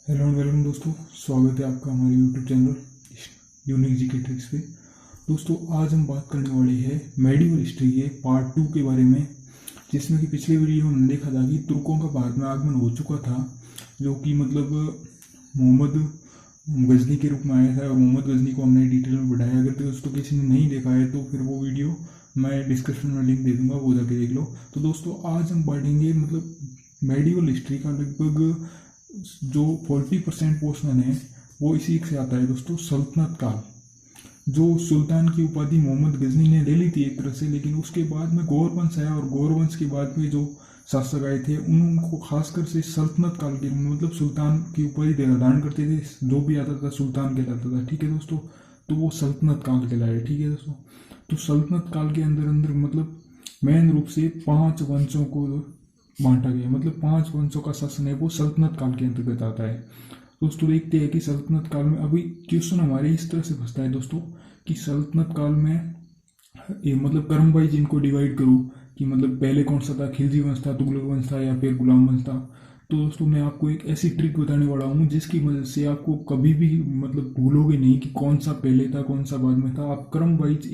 Hello and welcome दोस्तों, स्वागत है आपका हमारे YouTube channel unique GK tricks पे। दोस्तों आज हम बात करने वाले हैं मेडिवल हिस्ट्री के पार्ट 2 के बारे में, जिसमें कि पिछले वीडियो में हमने देखा था कि तुर्कों का भारत में आगमन हो चुका था, जो कि मतलब मोहम्मद गजनी के रूप में आया था। और मोहम्मद गजनी को हमने डिटेल में बढ़ाया। अगर दोस्तों किसी ने नहीं देखा है तो फिर वो वीडियो मैं डिस्क्रिप्शन में लिंक दे दूंगा, वो जाके देख लो। तो दोस्तों आज हम पढ़ेंगे मतलब मेडिवल हिस्ट्री का लगभग जो 40% पोर्शन है वो इसी से आता है दोस्तों। सल्तनत काल, जो सुल्तान की उपाधि मोहम्मद गजनी ने ले ली थी एक तरह से, लेकिन उसके बाद में गौर वंश आया और गौर वंश के बाद में जो शासक आए थे उनको खासकर से सल्तनत काल के मतलब सुल्तान की उपाधि धारण करते थे। जो भी आता था सुल्तान कहलाता था, ठीक है दोस्तों। तो वो सल्तनत काल कहलाया, ठीक है दोस्तों। तो सल्तनत काल के अंदर अंदर मतलब मेन रूप से 5 वंशों को बांटा गया, मतलब 5 वंशों का शासन है वो सल्तनत काल के अंतर्गत आता है। दोस्तों देखते हैं कि सल्तनत काल में अभी क्वेश्चन हमारे इस तरह से फंसता है दोस्तों कि सल्तनत काल में ये मतलब कर्म वाइज इनको डिवाइड करूँ कि मतलब पहले कौन सा था, खिलजी वंश था, तुगलक वंश था या फिर गुलाम वंश था। तो दोस्तों मैं आपको एक ऐसी ट्रिक बताने वाला हूँ जिसकी वजह से आपको कभी भी मतलब भूलोगे नहीं कि कौन सा पहले था कौन सा बाद में था। आप क्रम वाइज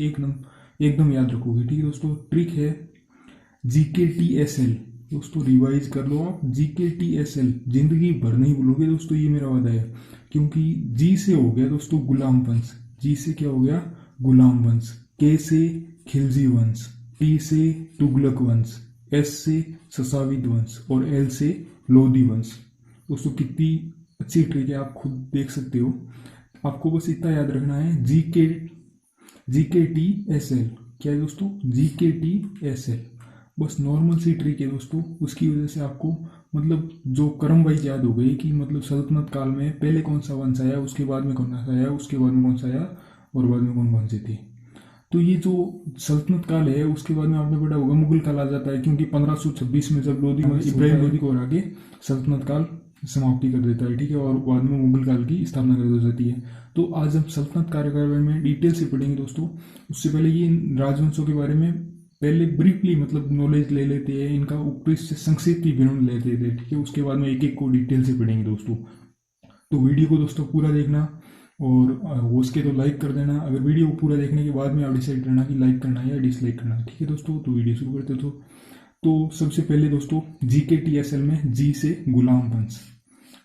एकदम याद रखोगे, ठीक है दोस्तों। ट्रिक है GKTSL। दोस्तों रिवाइज कर लो आप, GKTSL जिंदगी भर नहीं भूलोगे दोस्तों, ये मेरा वादा है। क्योंकि जी से हो गया दोस्तों गुलाम वंश, जी से क्या हो गया गुलाम वंश, के से खिलजी वंश, टी से तुगलक वंश, एस से ससाविद वंश और एल से लोधी वंश। दोस्तों कितनी अच्छी ट्रिक है, आप खुद देख सकते हो। आपको बस इतना याद रखना है, GKTSL क्या है दोस्तों, GKTSL बस नॉर्मल सी ट्रिक है दोस्तों। उसकी वजह से आपको मतलब जो क्रम वाइज याद हो गई कि मतलब सल्तनत काल में पहले कौन सा वंश आया, उसके बाद में कौन सा आया, उसके बाद में कौन सा आया और बाद में कौन कौन से थे। तो ये जो सल्तनत काल है उसके बाद में आपने पढ़ा होगा मुगल काल आ जाता है, क्योंकि 1526 में जब लोधी इब्राहिम लोधी को हरा के सल्तनत काल समाप्ति कर देता है, ठीक है। और बाद में मुगल काल की स्थापना कर दी जाती है। तो आज हम सल्तनत काल के बारे में डिटेल से पढ़ेंगे दोस्तों। उससे पहले ये राजवंशों के बारे में पहले ब्रीफली मतलब नॉलेज ले लेते हैं, इनका उत्कृष्ट संक्षिप्त विवरण लेते थे, ठीक है। उसके बाद में एक एक को डिटेल से पढ़ेंगे दोस्तों। तो वीडियो को दोस्तों पूरा देखना और हो सके तो लाइक कर देना। अगर वीडियो को पूरा देखने के बाद में आप डिसाइड करना कि लाइक करना है या डिसलाइक करना है, ठीक है दोस्तों। तो वीडियो शुरू करते तो सबसे पहले दोस्तों GKTSL में जी से गुलाम वंश।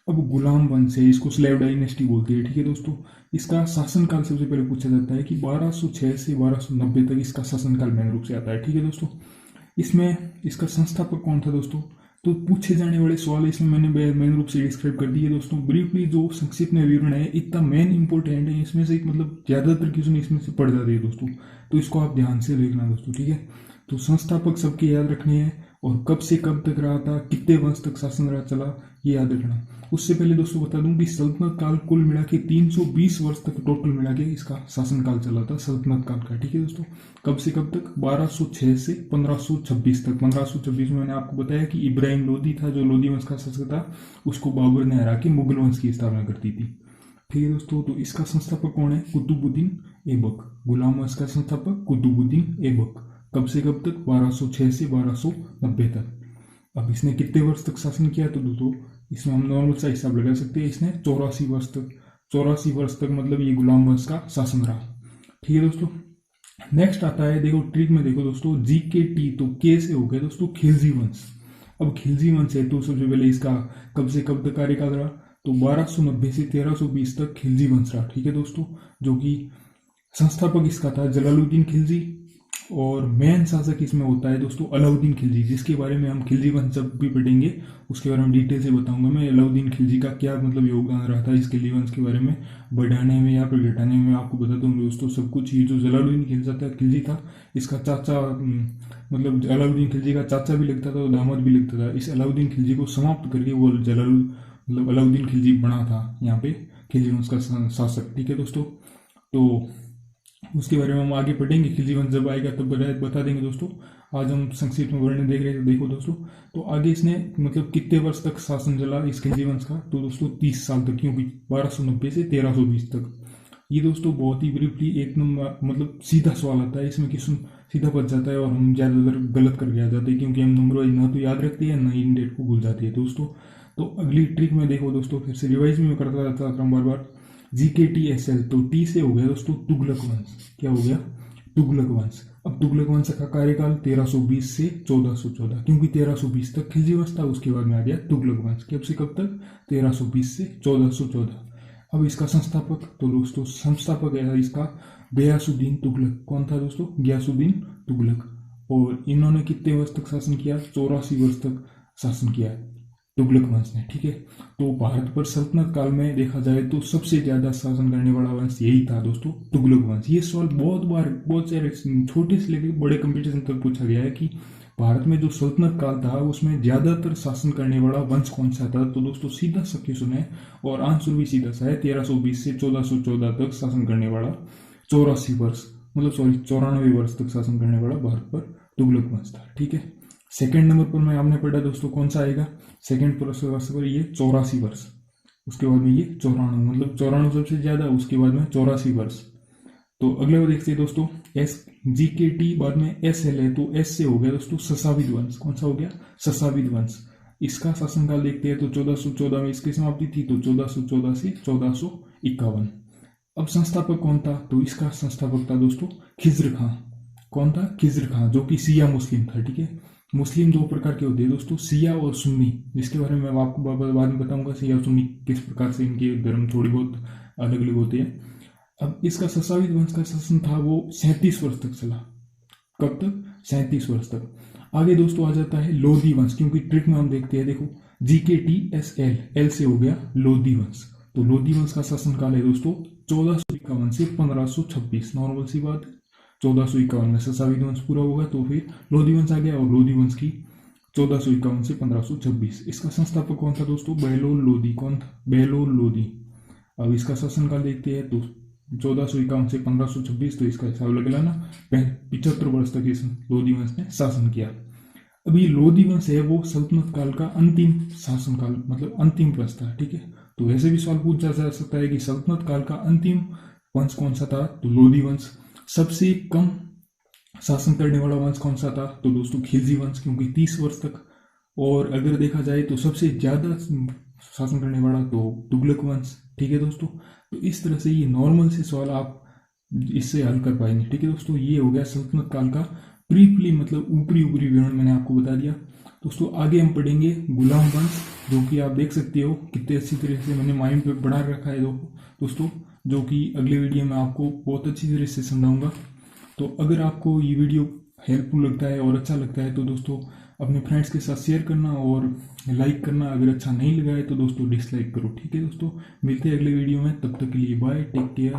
अब गुलाम वंश है, इसको स्लेव डायनेस्टी बोलते हैं, ठीक है दोस्तों। इसका शासनकाल सबसे पहले पूछा जाता है कि 1206 से 1290 तक इसका शासनकाल मेन रूप से आता है, ठीक है दोस्तों। इसमें इसका संस्थापक कौन था दोस्तों, तो पूछे जाने वाले सवाल इसमें मैंने मेन रूप से डिस्क्राइब कर दिए दोस्तों। ब्रीफली जो संक्षिप्त में विवरण है इतना मेन इंपॉर्टेंट है, इसमें से मतलब ज्यादातर क्वेश्चन इसमें से पढ़ जाते हैं दोस्तों। तो इसको आप ध्यान से देखना दोस्तों, ठीक है। तो संस्थापक सबके याद रखने हैं और कब से कब तक रहा था, कितने वंश तक शासन रहा चला, ये याद रखना। उससे पहले दोस्तों बता दूं कि सल्तनत काल कुल मिला के 320 वर्ष तक टोटल मिला के इसका शासनकाल चला था सल्तनत काल का, ठीक है दोस्तों। कब से कब तक, 1206 से 1526 तक। 1526 में मैंने आपको बताया कि इब्राहिम लोधी था जो लोधी वंश का शासक था, उसको बाबर ने हरा के मुगल वंश की स्थापना करती थी, ठीक है दोस्तों। तो इसका संस्थापक कौन है, कुतुबुद्दीन ऐबक। गुलाम वंश का संस्थापक कुतुबुद्दीन ऐबक। कब से कब तक, 1206 से 1290 तक। अब इसने कितने वर्ष तक शासन किया, तो दोस्तों इसमें हम नॉर्मल सा हिसाब लगा सकते हैं, इसने 84 वर्ष तक, 84 वर्ष तक मतलब ये गुलाम वंश का शासन रहा, ठीक है दोस्तों। नेक्स्ट आता है, देखो ट्रिक में देखो दोस्तों, GKT तो के से हो गया दोस्तों खिलजी वंश। अब खिलजी वंश है तो सबसे पहले इसका कब से कब तक कार्यकाल रहा, तो 1290 से 1320 तक खिलजी वंश रहा, ठीक है दोस्तों। जो कि संस्थापक इसका था जलालुद्दीन खिलजी और मेन शासक इसमें होता है दोस्तों अलाउद्दीन खिलजी, जिसके बारे में हम खिलजी वंश जब भी पढ़ेंगे उसके बारे में डिटेल से बताऊंगा मैं। अलाउद्दीन खिलजी का क्या मतलब योगदान रहा था इस खिलजी वंश के बारे में बढ़ाने में या फिर घटाने में, आपको बता दूंगा दोस्तों सब कुछ। ये जो जलालुद्दीन खिलजी था इसका चाचा मतलब अलाउद्दीन खिलजी का चाचा भी लगता था और दामाद भी लगता था। इस अलाउद्दीन खिलजी को समाप्त करके वो मतलब अलाउद्दीन खिलजी बना था यहाँ पे खिलजी वंश का शासक, ठीक है दोस्तों। तो उसके बारे में हम आगे पढ़ेंगे, खिलजी वंश जब आएगा तब बता देंगे दोस्तों। आज हम संक्षिप्त में वर्णन देख रहे हैं, तो देखो दोस्तों। तो आगे इसने मतलब कितने वर्ष तक शासन चला इस खिलजी वंश का, तो दोस्तों 30 साल तक, क्योंकि 1290 से 1320 तक। ये दोस्तों बहुत ही ब्रीफली एकदम मतलब सीधा सवाल आता है, इसमें क्वेश्चन सीधा बच जाता है और हम ज़्यादातर गलत करके आ जाते हैं, क्योंकि हम नंबर वाइज ना तो याद रखते हैं ना इन डेट को भूल जाते हैं दोस्तों। तो अगली ट्रिक में देखो दोस्तों, फिर से रिवाइज में करता रहता हूँ बार बार। GKTSL, तो टी से हो गया दोस्तों तुगलक वंश। क्या हो गया? तुगलक वंश। अब तुगलक वंश का कार्यकाल 1320 से 1414, क्योंकि 1320 तक खिलजी वंश था, उसके बाद में आ गया तुगलक वंश। कब से कब तक? 1320 से 1414। अब इसका संस्थापक, तो दोस्तों संस्थापक है इसका गयासुद्दीन तुगलक। कौन था दोस्तों? गयासुद्दीन तुगलक। और इन्होंने कितने वर्ष तक शासन किया? 84 वर्ष तक शासन किया तुगलक वंश ने। ठीक है, तो भारत पर सल्तनत काल में देखा जाए तो सबसे ज्यादा शासन करने वाला वंश यही था दोस्तों, तुगलक वंश। ये सवाल बहुत बार बहुत सारे छोटे से लेकर बड़े कंपटीशन तक पूछा गया है कि भारत में जो सल्तनत काल था उसमें ज्यादातर शासन करने वाला वंश कौन सा था। तो दोस्तों सीधा सा क्वेश्चन है और आंसर भी सीधा सा है। 1320 से 1414 तक शासन करने वाला 84 वर्ष, मतलब सॉरी 94 वर्ष तक शासन करने वाला भारत पर तुगलक वंश था। ठीक है, सेकंड नंबर पर मैं आपने पढ़ा दोस्तों कौन सा आएगा सेकंड वर्ष पर? ये 84 वर्ष। उसके बाद में ये 94, मतलब 94 सबसे ज्यादा, उसके बाद में 84 वर्ष। तो अगले वो देखते हैं दोस्तों, GKT बाद में SL है, तो S से हो गया दोस्तों ससाविद वंश। कौन सा हो गया? ससाविद वंश। इसका शासनकाल देखते हैं तो 1414 में इसकी समाप्ति थी, तो 1414 से 1451। अब संस्थापक कौन था? तो इसका संस्थापक था दोस्तों खिज्र खां। कौन था? खिज्र खां, जो कि शिया मुस्लिम था। ठीक है, मुस्लिम दो प्रकार के होते हैं दोस्तों, शिया और सुन्नी, जिसके बारे में मैं आपको बाद में बताऊंगा शिया और सुन्नी किस प्रकार से इनके धर्म थोड़ी बहुत अलग अलग होते हैं। अब इसका ससाविद वंश का शासन था वो 37 वर्ष तक चला। कब तक? 37 वर्ष तक। आगे दोस्तों आ जाता है लोधी वंश, क्योंकि ट्रिक में हम देखते हैं, देखो GKTSL, L से हो गया लोधी वंश। तो लोधी वंश का शासनकाल है दोस्तों 1451 से 1526। नॉर्मल सी बात, 1451 में ससाविद वंश पूरा होगा तो फिर लोधी वंश आ गया, और लोधी वंश की 1451 से 1526। इसका संस्थापक कौन था दोस्तों? बहलोल लोधी। कौन था? बहलोल लोधी। अब इसका शासनकाल देखते हैं तो 1451 से 1526, तो इसका हिसाब लगा ना 75 वर्ष तक इस लोधी वंश ने शासन किया। अब ये लोधी वंश है वो सल्तनत काल का अंतिम शासनकाल, मतलब अंतिम वंश था। ठीक है, तो वैसे भी सवाल पूछा जा सकता है कि सल्तनत काल का अंतिम वंश कौन सा था? तो लोधी वंश। सबसे कम शासन करने वाला वंश कौन सा था? तो दोस्तों खिलजी वंश, क्योंकि 30 वर्ष तक। और अगर देखा जाए तो सबसे ज्यादा शासन करने वाला तो तुगलक वंश। ठीक है दोस्तों, तो इस तरह से ये नॉर्मल से सवाल आप इससे हल कर पाएंगे। ठीक है दोस्तों, ये हो गया सल्तनत काल का ब्रीफली, मतलब ऊपरी ऊपरी विवरण मैंने आपको बता दिया। दोस्तों आगे हम पढ़ेंगे गुलाम वंश, जो कि आप देख सकते हो कितने अच्छी तरह से मैंने माइंड पे बढ़ा रखा है दोस्तों, जो कि अगले वीडियो में आपको बहुत अच्छी तरह से समझाऊंगा। तो अगर आपको ये वीडियो हेल्पफुल लगता है और अच्छा लगता है तो दोस्तों अपने फ्रेंड्स के साथ शेयर करना और लाइक करना। अगर अच्छा नहीं लगा है तो दोस्तों डिसलाइक करो। ठीक है दोस्तों, मिलते हैं अगले वीडियो में, तब तक के लिए बाय, टेक केयर।